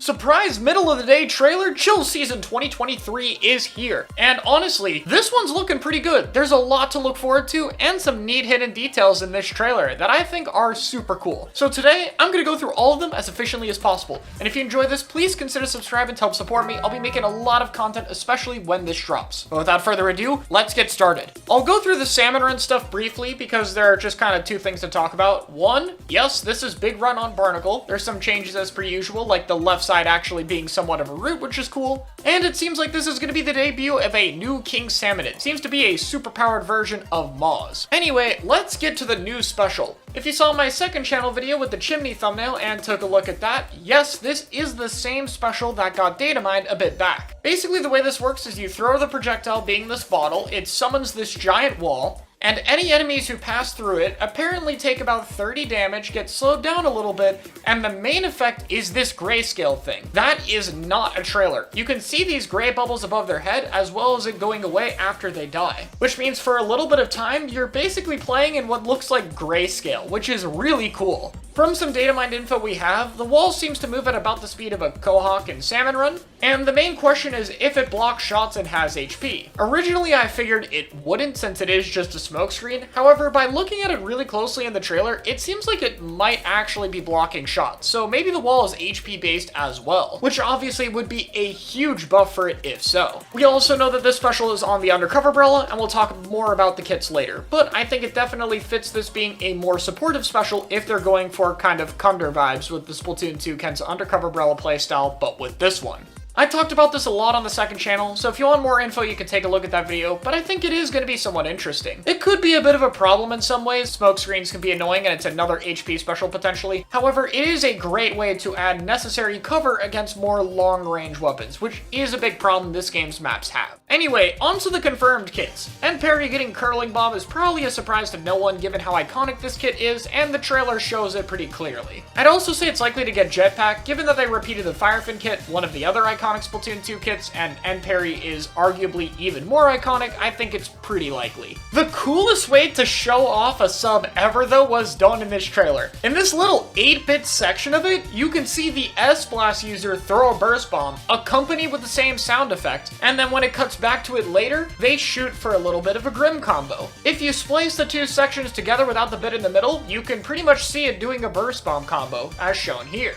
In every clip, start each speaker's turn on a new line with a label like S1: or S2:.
S1: Surprise middle of the day trailer, Chill Season 2023 is here. And honestly, this one's looking pretty good. There's a lot to look forward to and some neat hidden details in this trailer that I think are super cool. So today, I'm gonna go through all of them as efficiently as possible. And if you enjoy this, please consider subscribing to help support me. I'll be making a lot of content, especially when this drops. But without further ado, let's get started. I'll go through the Salmon Run stuff briefly because there are just kind of two things to talk about. One, yes, this is Big Run on Barnacle. There's some changes as per usual, like the left side actually being somewhat of a route, which is cool. And it seems like this is going to be the debut of a new King Salmonid. Seems to be a superpowered version of Moz. Anyway, let's get to the new special. If you saw my second channel video with the chimney thumbnail and took a look at that, yes, this is the same special that got data mined a bit back. Basically, the way this works is you throw the projectile, being this bottle, it summons this giant wall, and any enemies who pass through it apparently take about 30 damage, get slowed down a little bit, and the main effect is this grayscale thing. That is not a trailer. You can see these gray bubbles above their head as well as it going away after they die. Which means for a little bit of time, you're basically playing in what looks like grayscale, which is really cool. From some data mined info we have, the wall seems to move at about the speed of a Quahog in Salmon Run, and the main question is if it blocks shots and has HP. Originally I figured it wouldn't since it is just a smokescreen, however by looking at it really closely in the trailer, it seems like it might actually be blocking shots, so maybe the wall is HP based as well, which obviously would be a huge buff for it if so. We also know that this special is on the undercover umbrella, and we'll talk more about the kits later, but I think it definitely fits this being a more supportive special if they're going for kind of Kunder vibes with the Splatoon 2 Ken's undercover umbrella playstyle, but with this one. I talked about this a lot on the second channel, so if you want more info you can take a look at that video, but I think it is going to be somewhat interesting. It could be a bit of a problem in some ways, smoke screens can be annoying and it's another HP special potentially. However, it is a great way to add necessary cover against more long-range weapons, which is a big problem this game's maps have. Anyway, onto the confirmed kits. And Parry getting Curling Bomb is probably a surprise to no one given how iconic this kit is, and the trailer shows it pretty clearly. I'd also say it's likely to get Jetpack, given that they repeated the Firefin kit, one of the other iconic Splatoon 2 kits, and Parry is arguably even more iconic. I think it's pretty likely. The coolest way to show off a sub ever though was done in this trailer. In this little 8-bit section of it, you can see the S-Blast user throw a burst bomb, accompanied with the same sound effect, and then when it cuts back to it later, they shoot for a little bit of a Grim combo. If you splice the two sections together without the bit in the middle, you can pretty much see it doing a burst bomb combo, as shown here.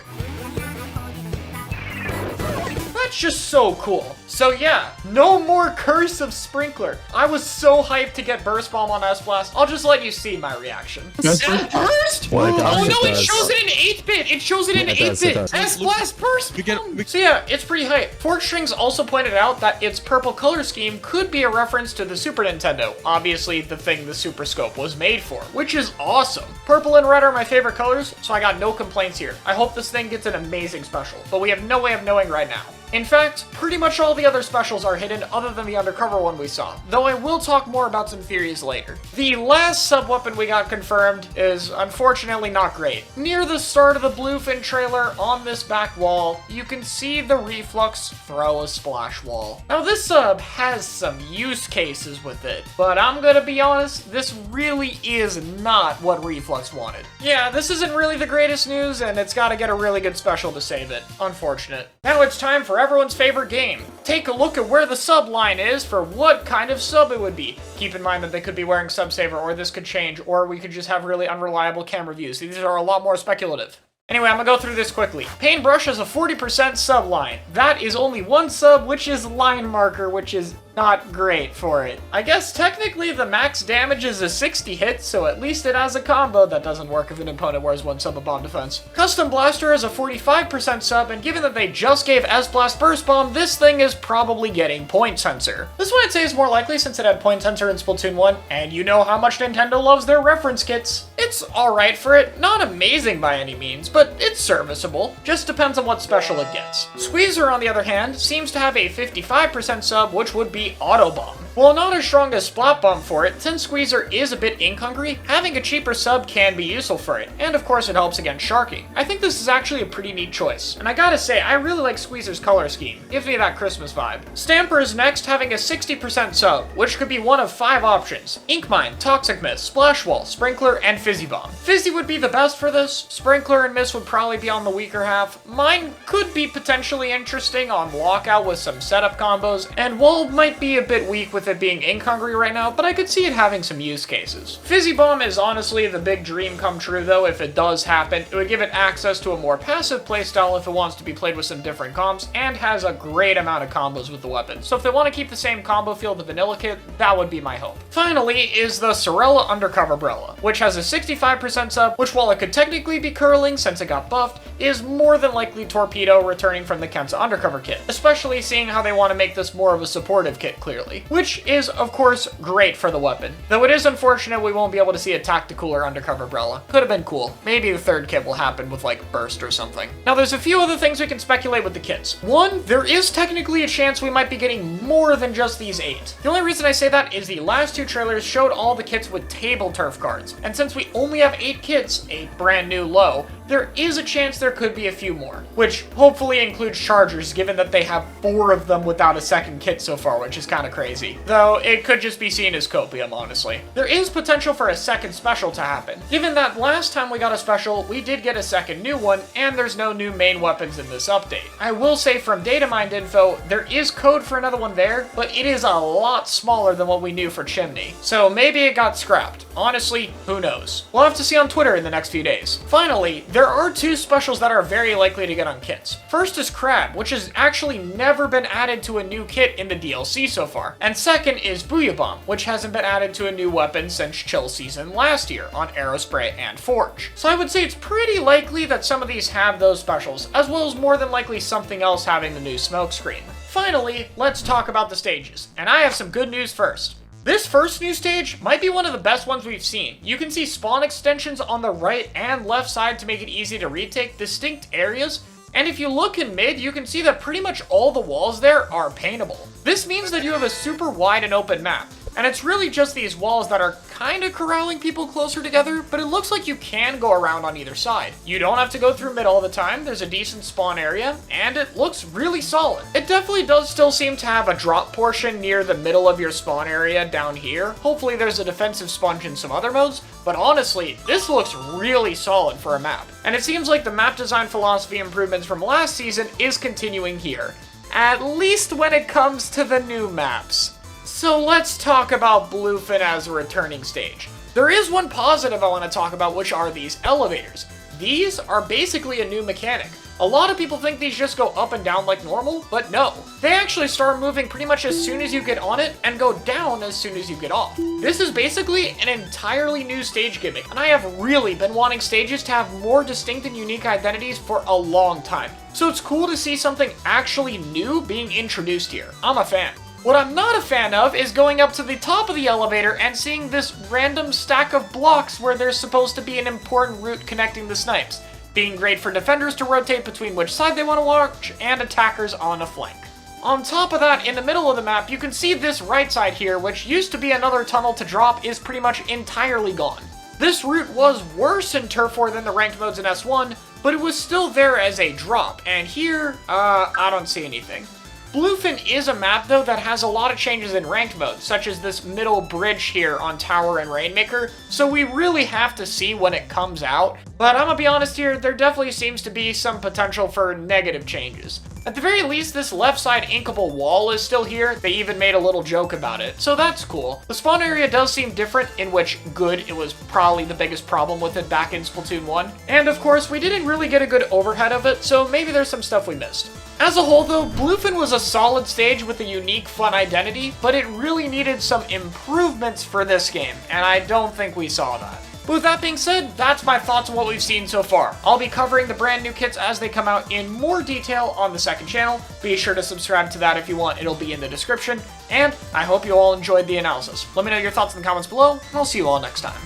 S1: That's just so cool. So yeah, no more Curse of Sprinkler. I was so hyped to get Burst Bomb on S-Blast. I'll just let you see my reaction. Burst? Oh no, it shows it in 8-bit. It shows it in 8-bit. S-Blast Burst Bomb. So yeah, it's pretty hype. Fork Strings also pointed out that its purple color scheme could be a reference to the Super Nintendo, obviously the thing the Super Scope was made for, which is awesome. Purple and red are my favorite colors, so I got no complaints here. I hope this thing gets an amazing special, but we have no way of knowing right now. In fact, pretty much all the other specials are hidden other than the undercover one we saw, though I will talk more about some theories later. The last sub-weapon we got confirmed is unfortunately not great. Near the start of the Bluefin trailer, on this back wall, you can see the Reflux throw a splash wall. Now this sub has some use cases with it, but I'm gonna be honest, this really is not what Reflux wanted. Yeah, this isn't really the greatest news, and it's gotta get a really good special to save it. Unfortunate. Now it's time for everyone's favorite game. Take a look at where the sub line is for what kind of sub it would be. Keep in mind that they could be wearing Sub Saver, or this could change, or we could just have really unreliable camera views. These are a lot more speculative. Anyway, I'm gonna go through this quickly. Paintbrush has a 40% sub line. That is only one sub, which is Line Marker, which is not great for it. I guess technically the max damage is a 60 hit, so at least it has a combo that doesn't work if an opponent wears one sub of bomb defense. Custom Blaster has a 45% sub, and given that they just gave S-Blast Burst Bomb, this thing is probably getting Point Sensor. This one I'd say is more likely since it had Point Sensor in Splatoon 1, and you know how much Nintendo loves their reference kits. It's alright for it, not amazing by any means, but it's serviceable. Just depends on what special it gets. Squeezer, on the other hand, seems to have a 55% sub, which would be Auto Bomb. While not as strong as Splat Bomb for it, since Squeezer is a bit ink hungry, having a cheaper sub can be useful for it, and of course it helps against sharking. I think this is actually a pretty neat choice, and I gotta say, I really like Squeezer's color scheme. Gives me that Christmas vibe. Stamper is next, having a 60% sub, which could be one of 5 options: Ink Mine, Toxic Mist, Splash Wall, Sprinkler, and Fizzy Bomb. Fizzy would be the best for this, Sprinkler and Mist would probably be on the weaker half, Mine could be potentially interesting on Lockout with some setup combos, and Wall might be a bit weak with it being ink hungry right now, but I could see it having some use cases. Fizzy Bomb is honestly the big dream come true though. If it does happen, it would give it access to a more passive playstyle if it wants to be played with some different comps, and has a great amount of combos with the weapon. So if they want to keep the same combo feel of the vanilla kit, that would be my hope. Finally is the Sorella Undercover Brella, which has a 65% sub, which while it could technically be curling since it got buffed, is more than likely Torpedo returning from the Kensa Undercover kit, especially seeing how they want to make this more of a supportive kit clearly, which is of course great for the weapon. Though it is unfortunate we won't be able to see a Tactical or Undercover Brella. Could have been cool. Maybe the third kit will happen with like Burst or something. Now there's a few other things we can speculate with the kits. One, there is technically a chance we might be getting more than just these 8. The only reason I say that is the last 2 trailers showed all the kits with table turf cards, and since we only have 8 kits, 8 brand new low, there is a chance there could be a few more, which hopefully includes Chargers, given that they have 4 of them without a second kit so far, which is kind of crazy. Though it could just be seen as copium, honestly. There is potential for a second special to happen, given that last time we got a special, we did get a second new one, and there's no new main weapons in this update. I will say from data mined info, there is code for another one there, but it is a lot smaller than what we knew for Chimney. So maybe it got scrapped. Honestly, who knows? We'll have to see on Twitter in the next few days. Finally, there are 2 specials that are very likely to get on kits. First is Crab, which has actually never been added to a new kit in the DLC so far. And second is Booyah Bomb, which hasn't been added to a new weapon since Chill Season last year on Aerospray and Forge. So I would say it's pretty likely that some of these have those specials, as well as more than likely something else having the new smokescreen. Finally, let's talk about the stages, and I have some good news first. This first new stage might be one of the best ones we've seen. You can see spawn extensions on the right and left side to make it easy to retake distinct areas, and if you look in mid, you can see that pretty much all the walls there are paintable. This means that you have a super wide and open map, and it's really just these walls that are kind of corralling people closer together, but it looks like you can go around on either side. You don't have to go through mid all the time, there's a decent spawn area, and it looks really solid. It definitely does still seem to have a drop portion near the middle of your spawn area down here. Hopefully there's a defensive sponge in some other modes, but honestly, this looks really solid for a map. And it seems like the map design philosophy improvements from last season is continuing here, at least when it comes to the new maps. So let's talk about Bluefin as a returning stage. There is one positive I want to talk about, which are these elevators. These are basically a new mechanic. A lot of people think these just go up and down like normal, but no. They actually start moving pretty much as soon as you get on it and go down as soon as you get off. This is basically an entirely new stage gimmick, and I have really been wanting stages to have more distinct and unique identities for a long time. So it's cool to see something actually new being introduced here. I'm a fan. What I'm not a fan of is going up to the top of the elevator and seeing this random stack of blocks where there's supposed to be an important route connecting the snipes, being great for defenders to rotate between which side they want to watch and attackers on a flank. On top of that, in the middle of the map, you can see this right side here, which used to be another tunnel to drop, is pretty much entirely gone. This route was worse in Turf War than the ranked modes in S1, but it was still there as a drop, and here, I don't see anything. Bluefin is a map, though, that has a lot of changes in ranked mode, such as this middle bridge here on Tower and Rainmaker, so we really have to see when it comes out. But I'm gonna be honest here, there definitely seems to be some potential for negative changes. At the very least, this left side inkable wall is still here. They even made a little joke about it, so that's cool. The spawn area does seem different, in which good, it was probably the biggest problem with it back in Splatoon 1. And of course, we didn't really get a good overhead of it, so maybe there's some stuff we missed. As a whole though, Bluefin was a solid stage with a unique, fun identity, but it really needed some improvements for this game, and I don't think we saw that. But with that being said, that's my thoughts on what we've seen so far. I'll be covering the brand new kits as they come out in more detail on the second channel. Be sure to subscribe to that if you want, it'll be in the description. And I hope you all enjoyed the analysis. Let me know your thoughts in the comments below, and I'll see you all next time.